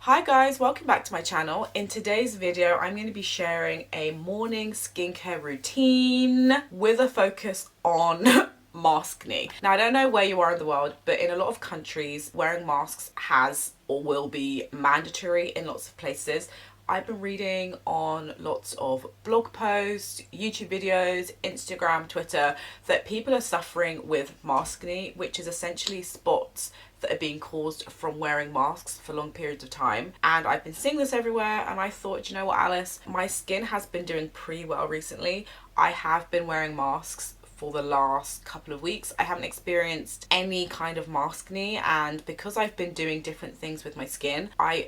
Hi guys, welcome back to my channel. In today's video, I'm going to be sharing a morning skincare routine with a focus on MASKNE. Now, I don't know where you are in the world, but in a lot of countries, wearing masks has or will be mandatory in lots of places. I've been reading on lots of blog posts, YouTube videos, Instagram, Twitter, that people are suffering with maskne, which is essentially spots that are being caused from wearing masks for long periods of time. And I've been seeing this everywhere, and I thought, you know what, Alice, my skin has been doing pretty well recently. I have been wearing masks for the last couple of weeks. I haven't experienced any kind of maskne, and because I've been doing different things with my skin, I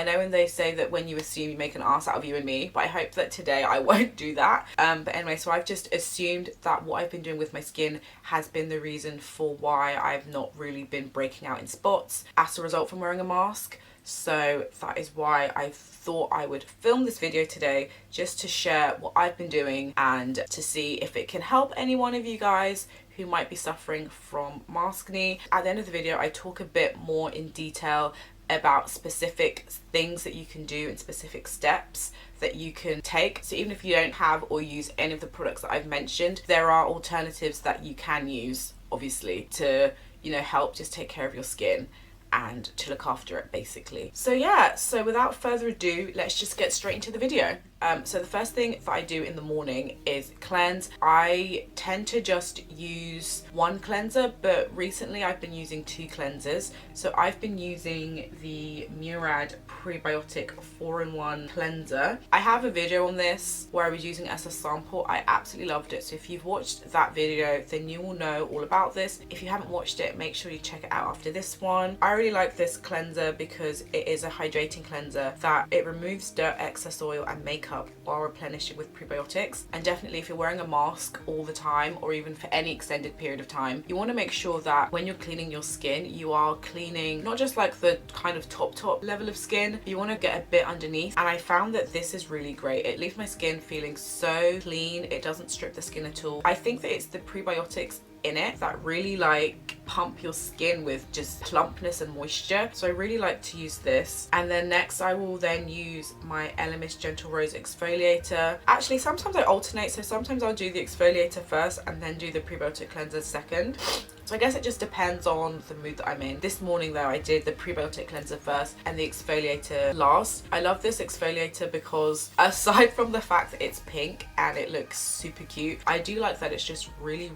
know when they say that when you assume you make an ass out of you and me, but I hope that today I won't do that. But anyway, so I've just assumed that what I've been doing with my skin has been the reason for why I've not really been breaking out in spots as a result from wearing a mask. So that is why I thought I would film this video today, just to share what I've been doing and to see if it can help any one of you guys who might be suffering from maskne. At the end of the video, I talk a bit more in detail about specific things that you can do and specific steps that you can take. So even if you don't have or use any of the products that I've mentioned, there are alternatives that you can use, obviously, to, you know, help just take care of your skin and to look after it, basically. So yeah, so without further ado, let's just get straight into the video. So the first thing that I do in the morning is cleanse. I tend to just use one cleanser, but recently I've been using two cleansers. So I've been using the Murad Prebiotic 4-in-1 cleanser. I have a video on this where I was using it as a sample. I absolutely loved it. So if you've watched that video, then you will know all about this. If you haven't watched it, make sure you check it out after this one. I really like this cleanser because it is a hydrating cleanser that it removes dirt, excess oil and makeup while replenishing with prebiotics. And definitely if you're wearing a mask all the time, or even for any extended period of time, you want to make sure that when you're cleaning your skin, you are cleaning not just like the kind of top level of skin, you want to get a bit underneath. And I found that this is really great. It leaves my skin feeling so clean. It doesn't strip the skin at all. I think that it's the prebiotics in it that really like pump your skin with just plumpness and moisture. So I really like to use this. And then next I will then use my Elemis Gentle Rose exfoliator. Actually, sometimes I alternate, so sometimes I'll do the exfoliator first and then do the prebiotic cleanser second. So I guess it just depends on the mood that I'm in. This morning though, I did the prebiotic cleanser first and the exfoliator last. I love this exfoliator because aside from the fact that it's pink and it looks super cute, I do like that it's just really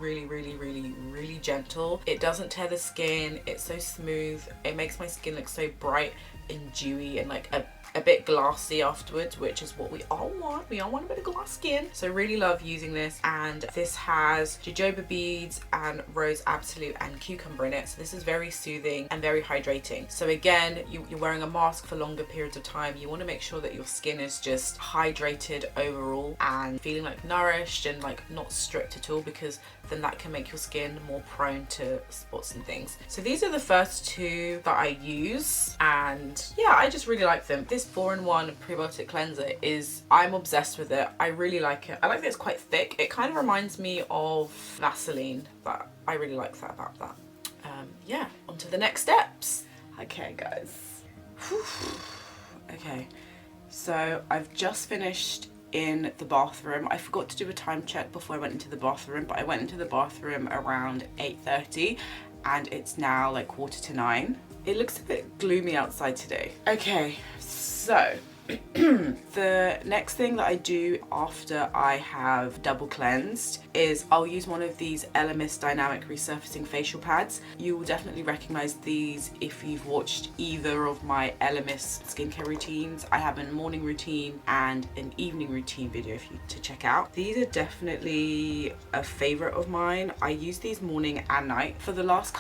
gentle. It doesn't tear the skin. It's so smooth. It makes my skin look so bright and dewy and like a bit glassy afterwards, which is what we all want. We all want a bit of glass skin. So I really love using this, and this has jojoba beads and rose absolute and cucumber in it. So this is very soothing and very hydrating. So again, you're wearing a mask for longer periods of time. You want to make sure that your skin is just hydrated overall and feeling like nourished and like not stripped at all, because then that can make your skin more prone to spots and things. So these are the first two that I use, and yeah, I just really like them. This 4-in-1 prebiotic cleanser I'm obsessed with it. I really like it. I like that it's quite thick. It kind of reminds me of Vaseline, but I really like that about that. Yeah, on to the next steps. Okay guys. Okay, so I've just finished in the bathroom. I forgot to do a time check before I went into the bathroom, but I went into the bathroom around 8:30 and it's now like 8:45. It looks a bit gloomy outside today. Okay, so the next thing that I do after I have double cleansed is I'll use one of these Elemis Dynamic Resurfacing Facial Pads. You will definitely recognize these if you've watched either of my Elemis skincare routines. I have a morning routine and an evening routine video for you to check out. These are definitely a favorite of mine. I use these morning and night. For the last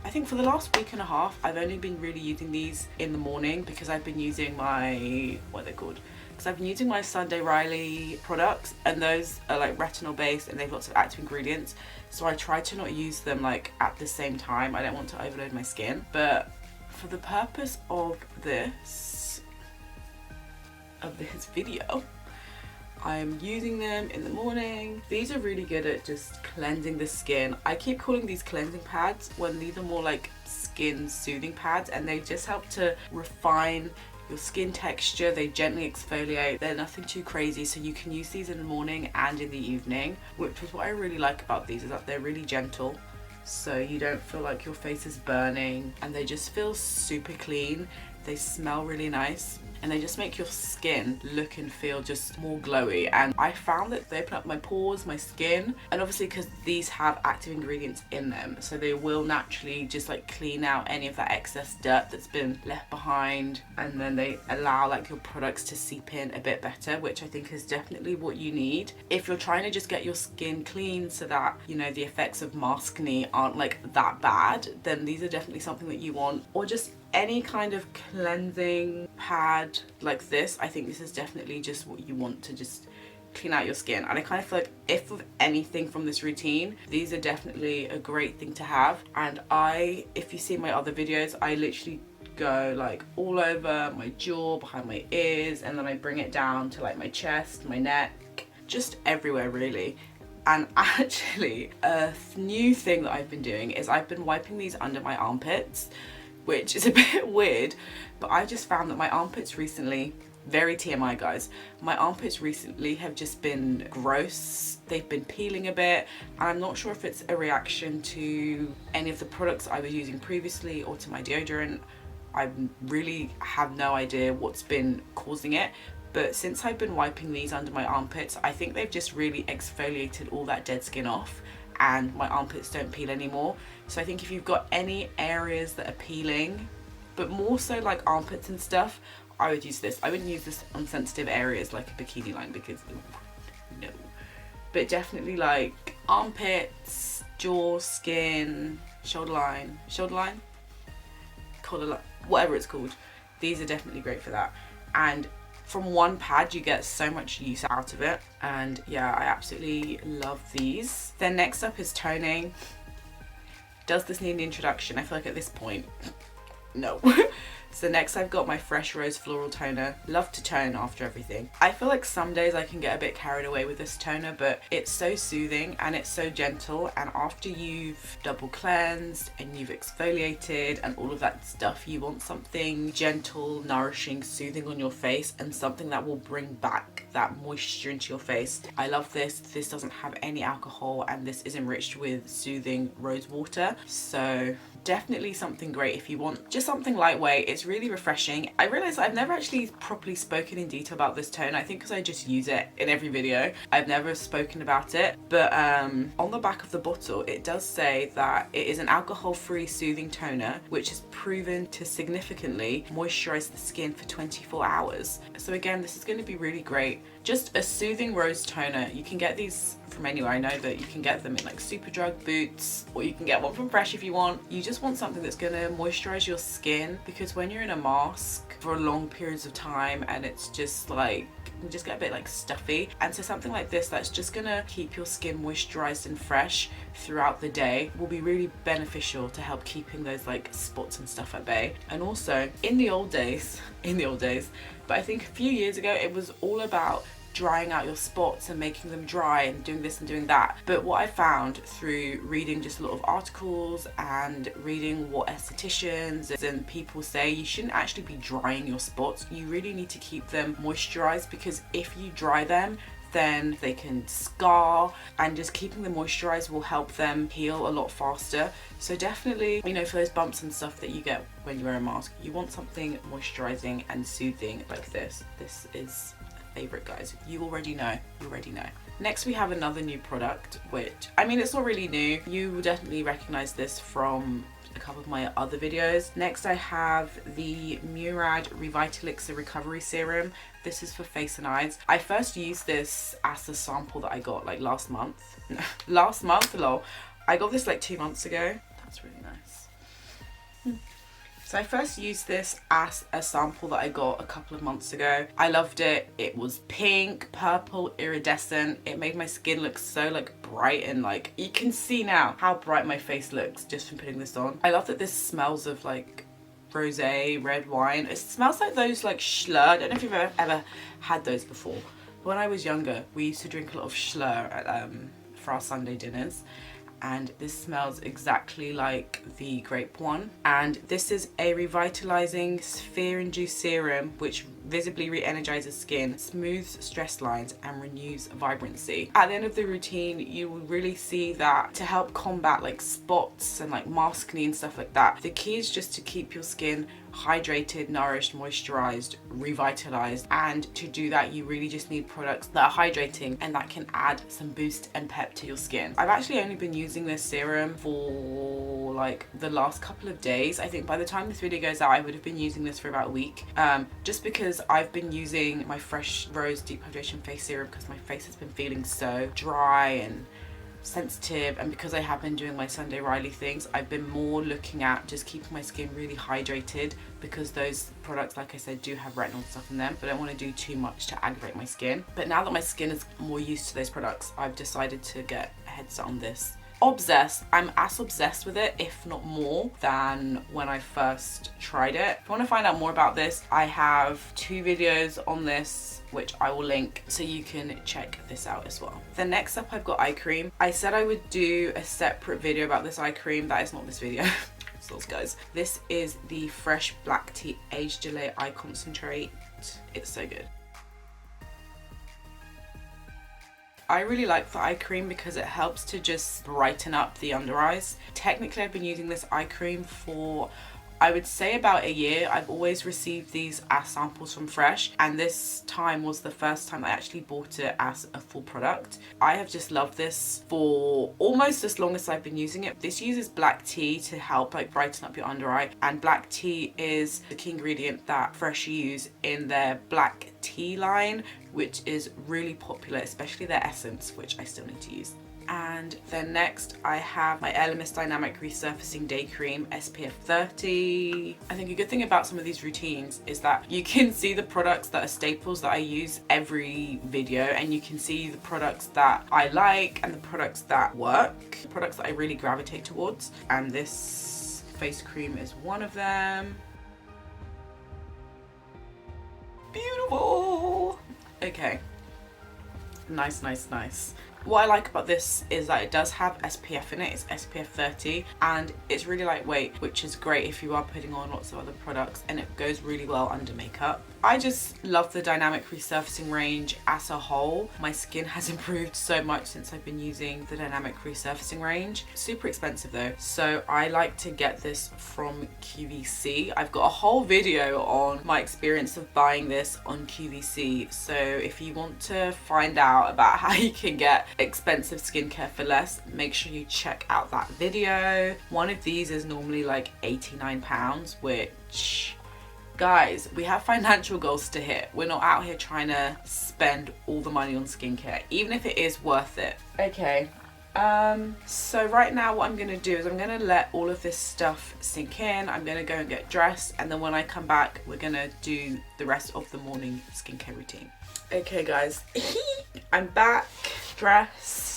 I think for the last week and a half, I've only been really using these in the morning because I've been using my, what are they called? Because I've been using my Sunday Riley products, and those are like retinol based and they have lots of active ingredients. So I try to not use them like at the same time. I don't want to overload my skin. But for the purpose of this video, I'm using them in the morning. These are really good at just cleansing the skin. I keep calling these cleansing pads when these are more like skin soothing pads, and they just help to refine your skin texture. They gently exfoliate. They're nothing too crazy, so you can use these in the morning and in the evening, which is what I really like about these, is that they're really gentle, so you don't feel like your face is burning, and they just feel super clean. They smell really nice, and they just make your skin look and feel just more glowy. And I found that they open up my pores, my skin, and obviously because these have active ingredients in them, so they will naturally just like clean out any of that excess dirt that's been left behind, and then they allow like your products to seep in a bit better, which I think is definitely what you need if you're trying to just get your skin clean so that, you know, the effects of MASKNE aren't like that bad. Then these are definitely something that you want. Or just any kind of cleansing pad like this, I think this is definitely just what you want to just clean out your skin. And I kind of feel like if with anything from this routine, these are definitely a great thing to have. And if you see my other videos, I literally go like all over my jaw, behind my ears, and then I bring it down to like my chest, my neck, just everywhere really. And actually a new thing that I've been doing is I've been wiping these under my armpits, which is a bit weird, but I just found that my armpits recently, very TMI guys, my armpits recently have just been gross. They've been peeling a bit, and I'm not sure if it's a reaction to any of the products I was using previously or to my deodorant. I really have no idea what's been causing it, but since I've been wiping these under my armpits, I think they've just really exfoliated all that dead skin off, and my armpits don't peel anymore. So I think if you've got any areas that are peeling, but more so like armpits and stuff, I would use this. I wouldn't use this on sensitive areas like a bikini line, because no. But definitely like armpits, jaw, skin, shoulder line, collar line, whatever it's called. These are definitely great for that. And from one pad you get so much use out of it, and yeah, I absolutely love these. Then next up is toning. Does this need an introduction? I feel like at this point, no. So next I've got my Fresh Rose Floral Toner. Love to tone after everything. I feel like some days I can get a bit carried away with this toner, but it's so soothing and it's so gentle, and after you've double cleansed and you've exfoliated and all of that stuff, you want something gentle, nourishing, soothing on your face, and something that will bring back that moisture into your face. I love this. This doesn't have any alcohol, and this is enriched with soothing rose water, so definitely something great if you want just something lightweight. It's really refreshing. I realized I've never actually properly spoken in detail about this toner. I think because I just use it in every video, I've never spoken about it, but on the back of the bottle it does say that it is an alcohol-free soothing toner which is proven to significantly moisturize the skin for 24 hours. So again, this is going to be really great. Just a soothing rose toner. You can get these from anywhere. I know that you can get them in like Superdrug, Boots, or you can get one from Fresh if you want. You just want something that's going to moisturize your skin, because when you're in a mask for long periods of time and it's just like, you just get a bit like stuffy, and so something like this that's just gonna keep your skin moisturized and fresh throughout the day will be really beneficial to help keeping those like spots and stuff at bay. And also in the old days, but I think a few years ago it was all about drying out your spots and making them dry and doing this and doing that. But what I found through reading just a lot of articles and reading what estheticians and people say, you shouldn't actually be drying your spots. You really need to keep them moisturized, because if you dry them, then they can scar, and just keeping them moisturized will help them heal a lot faster. So definitely, you know, for those bumps and stuff that you get when you wear a mask, you want something moisturizing and soothing like this. This is favorite, guys. You already know. Next we have another new product, which, I mean, it's not really new. You will definitely recognize this from a couple of my other videos. Next I have the Murad Revitalixa Recovery Serum. This is for face and eyes. I first used this as a sample that I got like last month, lol. I got this like 2 months ago. That's really nice. So I first used this as a sample that I got a couple of months ago. I loved it. It was pink, purple, iridescent. It made my skin look so like bright, and like you can see now how bright my face looks just from putting this on. I love that this smells of like rosé, red wine. It smells like those like Schlur. I don't know if you've ever had those before. When I was younger, we used to drink a lot of Schlur at, for our Sunday dinners. and this smells exactly like the grape one. And this is a revitalizing sphere-induced serum which visibly re-energizes skin, smooths stress lines, and renews vibrancy. At the end of the routine, you will really see that to help combat like spots and like maskne and stuff like that, the key is just to keep your skin hydrated, nourished, moisturized, revitalized. And to do that, you really just need products that are hydrating and that can add some boost and pep to your skin. I've actually only been using this serum for like the last couple of days. I think by the time this video goes out, I would have been using this for about a week, just because I've been using my Fresh Rose Deep Hydration Face Serum because my face has been feeling so dry and sensitive, and because I have been doing my Sunday Riley things, I've been more looking at just keeping my skin really hydrated, because those products, like I said, do have retinol stuff in them, but I don't want to do too much to aggravate my skin. But now that my skin is more used to those products, I've decided to get a head start on this. Obsessed. I'm as obsessed with it, if not more, than when I first tried it. If you want to find out more about this, I have 2 videos on this which I will link so you can check this out as well. Then next up, I've got eye cream. I said I would do a separate video about this eye cream. That is not this video. Sauce, guys. This is the Fresh Black Tea Age Delay Eye Concentrate. It's so good. I really like the eye cream because it helps to just brighten up the under eyes. Technically, I've been using this eye cream for, I would say, about a year. I've always received these as samples from Fresh, and this time was the first time I actually bought it as a full product. I have just loved this for almost as long as I've been using it. This uses black tea to help like brighten up your under eye, and black tea is the key ingredient that Fresh use in their black tea line, which is really popular, especially their essence, which I still need to use. And then next I have my Elemis Dynamic Resurfacing Day Cream SPF 30. I think a good thing about some of these routines is that you can see the products that are staples that I use every video, and you can see the products that I like and the products that work, the products that I really gravitate towards. And this face cream is one of them. Beautiful. Okay, nice. What I like about this is that it does have SPF in it. It's SPF 30 and it's really lightweight, which is great if you are putting on lots of other products, and it goes really well under makeup. I just love the Dynamic Resurfacing range as a whole. My skin has improved so much since I've been using the Dynamic Resurfacing range. Super expensive though, so I like to get this from QVC. I've got a whole video on my experience of buying this on QVC, so if you want to find out about how you can get expensive skincare for less, make sure you check out that video. One of these is normally like £89, which, guys, we have financial goals to hit. We're not out here trying to spend all the money on skincare, even if it is worth it. Okay, so right now what I'm gonna do is I'm gonna let all of this stuff sink in. I'm gonna go and get dressed, and then when I come back, we're gonna do the rest of the morning skincare routine. Okay guys, I'm back, dressed.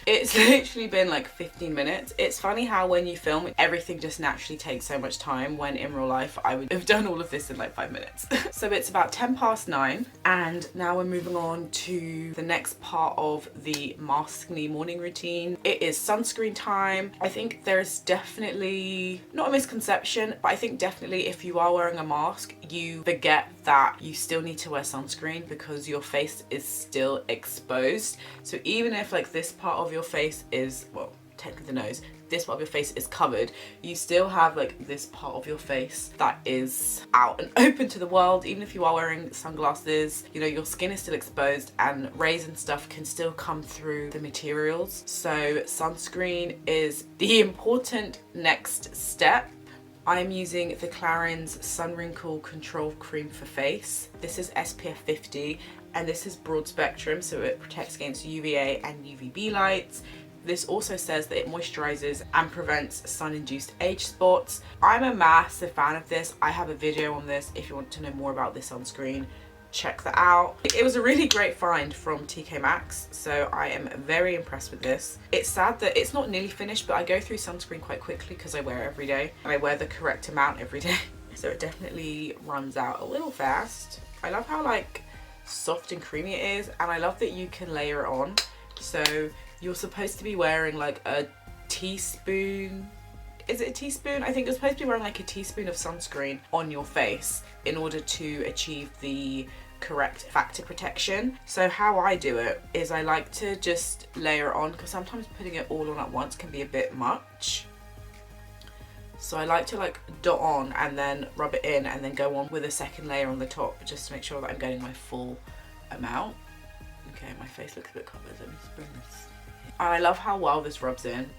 It's literally been like 15 minutes. It's funny how when you film, everything just naturally takes so much time, when in real life I would have done all of this in like 5 minutes. So it's about 9:10 and now we're moving on to the next part of the MASKNE morning routine. It is sunscreen time. I think there's definitely, not a misconception, but I think definitely if you are wearing a mask, you forget that you still need to wear sunscreen because your face is still exposed. So even if like this part of your face is, well, technically the nose, this part of your face is covered, you still have like this part of your face that is out and open to the world. Even if you are wearing sunglasses, you know, your skin is still exposed and rays and stuff can still come through the materials. So sunscreen is the important next step. I'm using the Clarins Sun Wrinkle Control Cream for Face. This is SPF 50 and this is broad spectrum, so it protects against UVA and UVB lights. This also says that it moisturizes and prevents sun-induced age spots. I'm a massive fan of this. I have a video on this if you want to know more about this sunscreen. Check that out. It was a really great find from TK Maxx, so I am very impressed with this. It's sad that it's not nearly finished, but I go through sunscreen quite quickly because I wear it every day and I wear the correct amount every day. So it definitely runs out a little fast. I love how like soft and creamy it is, and I love that you can layer it on. So you're supposed to be wearing like a teaspoon, is it a teaspoon? I think you're supposed to be wearing like a teaspoon of sunscreen on your face in order to achieve the correct factor protection. So how I do it is I like to just layer it on, because sometimes putting it all on at once can be a bit much. So I like to like dot on and then rub it in and then go on with a second layer on the top, just to make sure that I'm getting my full amount. Okay, my face looks a bit covered. Let me just bring this. And I love how well this rubs in.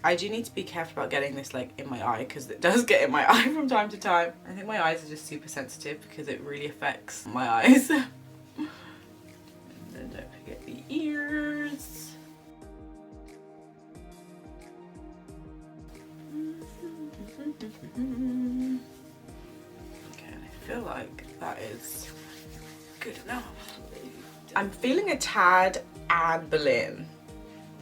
I do need to be careful about getting this like in my eye, because it does get in my eye from time to time. I think my eyes are just super sensitive because it really affects my eyes. And then don't forget the ears. Okay, and I feel like that is good enough. I'm feeling a tad Anne Boleyn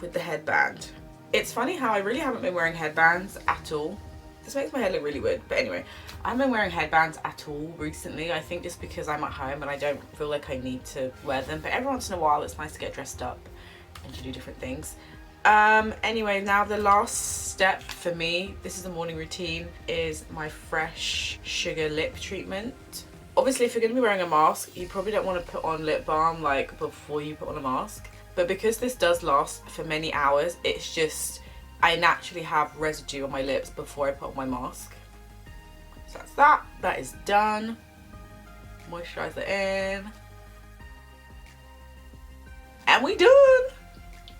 with the headband. It's funny how I really haven't been wearing headbands at all. This makes my head look really weird, but anyway, I haven't been wearing headbands at all recently. I think just because I'm at home and I don't feel like I need to wear them, but every once in a while it's nice to get dressed up and to do different things. Anyway, now the last step for me, this is the morning routine, is my fresh sugar lip treatment. Obviously, if you're going to be wearing a mask, you probably don't want to put on lip balm like before you put on a mask. But because this does last for many hours, it's just, I naturally have residue on my lips before I put on my mask. So that's that. That is done. Moisturizer in. And we done!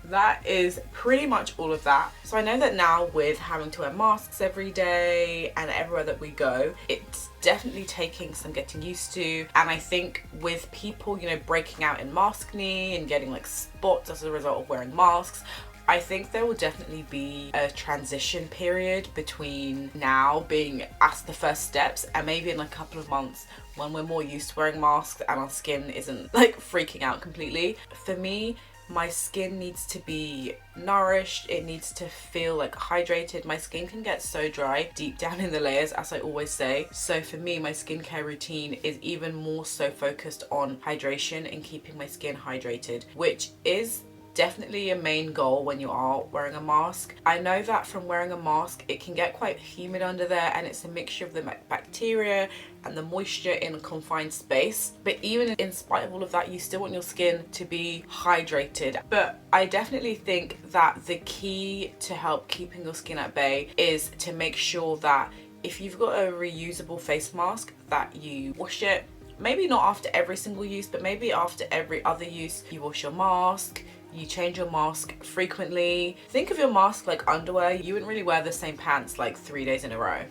That is pretty much all of that. So I know that now with having to wear masks every day and everywhere that we go, it's definitely taking some getting used to. And I think with people, you know, breaking out in maskne and getting like spots as a result of wearing masks, I think there will definitely be a transition period between now being at the first steps and maybe in like a couple of months when we're more used to wearing masks and our skin isn't like freaking out completely. For me, my skin needs to be nourished, it needs to feel like hydrated. My skin can get so dry deep down in the layers, as I always say. So for me, my skincare routine is even more so focused on hydration and keeping my skin hydrated, which is definitely a main goal when you are wearing a mask. I know that from wearing a mask, it can get quite humid under there, and it's a mixture of the bacteria and the moisture in a confined space. But even in spite of all of that, you still want your skin to be hydrated. But I definitely think that the key to help keeping your skin at bay is to make sure that if you've got a reusable face mask, that you wash it. Maybe not after every single use, but maybe after every other use, you wash your mask. You change your mask frequently. Think of your mask like underwear. You wouldn't really wear the same pants like 3 days in a row.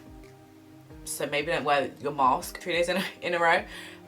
So maybe don't wear your mask 3 days in a row.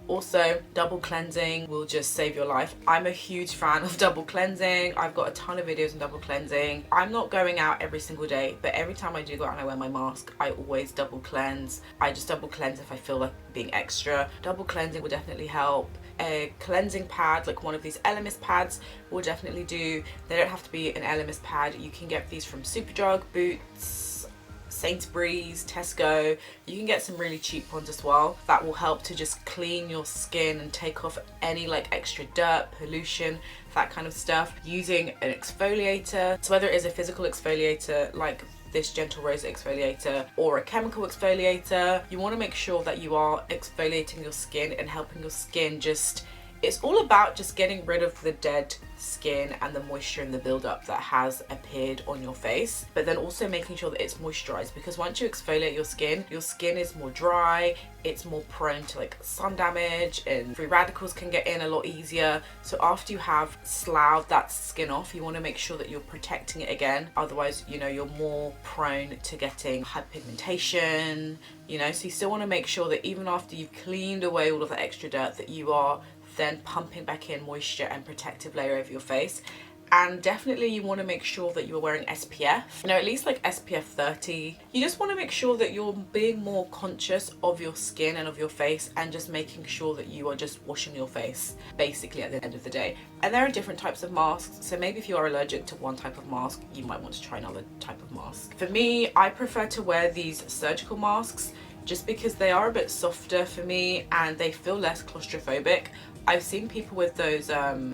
Also, double cleansing will just save your life. I'm a huge fan of double cleansing. I've got a ton of videos on double cleansing. I'm not going out every single day, but every time I do go out and I wear my mask, I always double cleanse. I just double cleanse if I feel like being extra. Double cleansing will definitely help. A cleansing pad, like one of these Elemis pads, will definitely do. They don't have to be an Elemis pad. You can get these from Superdrug, Boots, Sainsbury's, Tesco. You can get some really cheap ones as well that will help to just clean your skin and take off any like extra dirt, pollution, that kind of stuff. Using an exfoliator, so whether it is a physical exfoliator like this Gentle Rose exfoliator or a chemical exfoliator, you want to make sure that you are exfoliating your skin and helping your skin just, it's all about just getting rid of the dead skin and the moisture and the buildup that has appeared on your face, but then also making sure that it's moisturized, because once you exfoliate your skin is more dry, it's more prone to like sun damage, and free radicals can get in a lot easier. So after you have sloughed that skin off, you want to make sure that you're protecting it again, otherwise, you know, you're more prone to getting hyperpigmentation, you know. So you still want to make sure that even after you've cleaned away all of the extra dirt, that you are then pumping back in moisture and protective layer over your face. And definitely you want to make sure that you're wearing SPF, you know, at least like SPF 30. You just want to make sure that you're being more conscious of your skin and of your face, and just making sure that you are just washing your face basically at the end of the day. And there are different types of masks, so maybe if you are allergic to one type of mask, you might want to try another type of mask. For me, I prefer to wear these surgical masks just because they are a bit softer for me and they feel less claustrophobic. I've seen people with those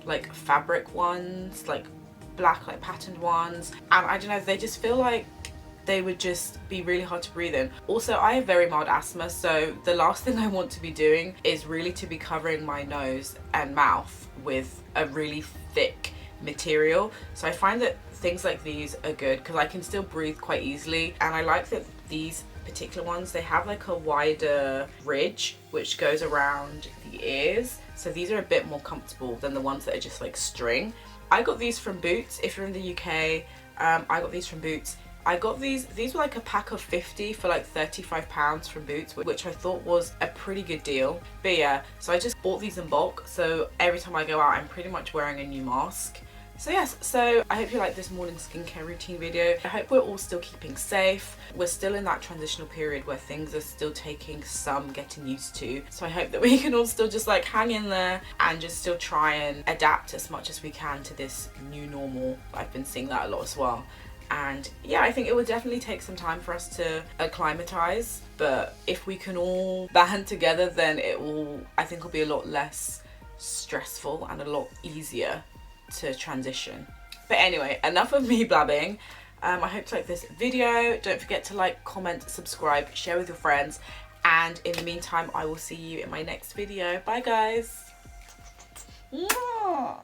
like fabric ones, like black like patterned ones, and I don't know, they just feel like they would just be really hard to breathe in. Also, I have very mild asthma, so the last thing I want to be doing is really to be covering my nose and mouth with a really thick material. So I find that things like these are good because I can still breathe quite easily, and I like that these particular ones, they have like a wider ridge which goes around the ears, so these are a bit more comfortable than the ones that are just like string. I got these from Boots. If you're in the UK, I got these from Boots. I got these were like a pack of 50 for like £35 from Boots, which I thought was a pretty good deal. But yeah, so I just bought these in bulk, so every time I go out I'm pretty much wearing a new mask. So yes, so I hope you like this morning skincare routine video. I hope we're all still keeping safe. We're still in that transitional period where things are still taking some getting used to. So I hope that we can all still just like hang in there and just still try and adapt as much as we can to this new normal. I've been seeing that a lot as well. And yeah, I think it will definitely take some time for us to acclimatize, but if we can all band together, then it will, I think, will be a lot less stressful and a lot easier to transition. But anyway, enough of me blabbing. I hope you like this video. Don't forget to like, comment, subscribe, share with your friends, and in the meantime I will see you in my next video. Bye guys. Mwah.